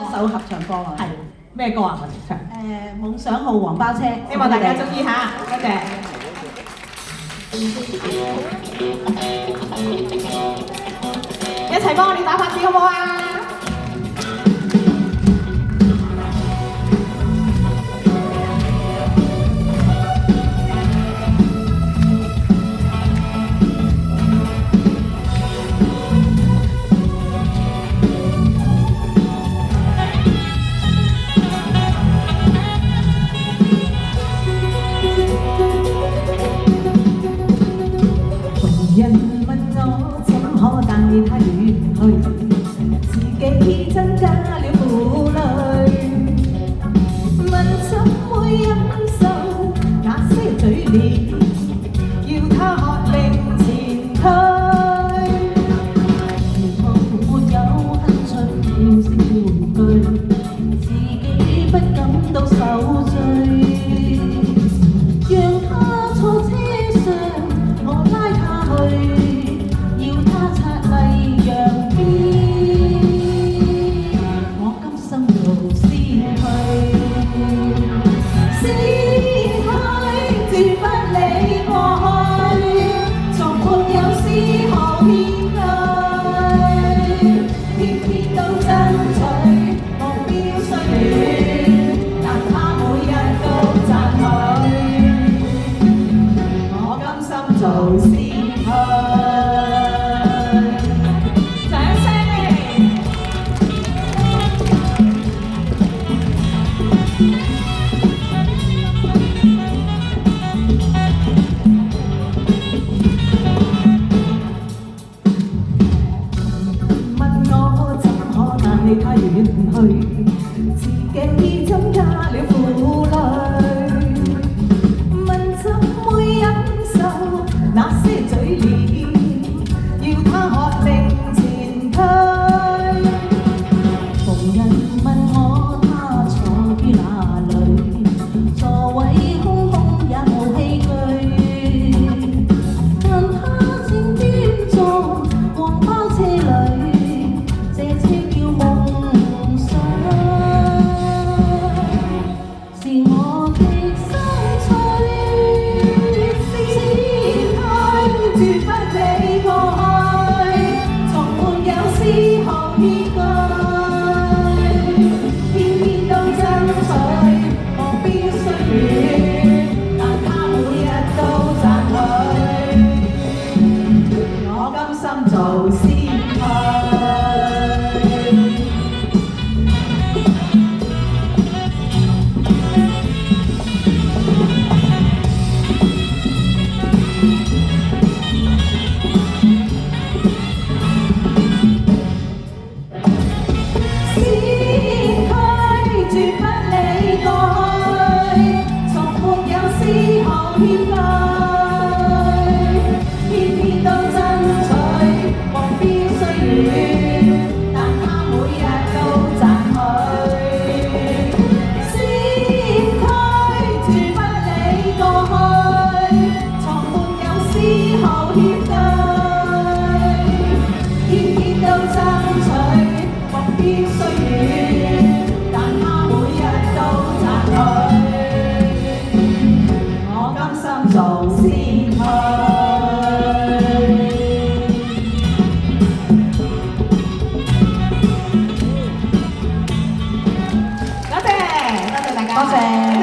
一首合唱歌啊，係咩歌啊？我哋唱夢想號黃包車，希望大家中意嚇，多謝。一齊幫我哋打拍子好唔好啊？人問我怎可帶他遠去，自己增加了負累。問怎會忍受那些嘴臉，要他喝令前退。如何沒有恨盡小句，自己不感到受罪，讓他坐車上，我拉他要他擦麗陽邊，我甘心做先去，先去絕不理過去，從沒有絲毫偏據，偏偏都爭取目標雖遠，但他每日都讚許，我甘心做先去。他遠去，自己增加了負累。問怎會忍受那些嘴臉，要他喝令前退。逢人問我他坐於哪裏，座位空空也無器具，但他正端坐黃包車裏。做先去，絕不理過去，從沒有絲毫偏據，偏偏都爭取。目標雖遠，但他每日都讚許。先驅絕不理過去，從沒有絲毫欠據，偏偏都爭取。目標雖遠，但他每日都讚許，我甘心做先驅。多謝。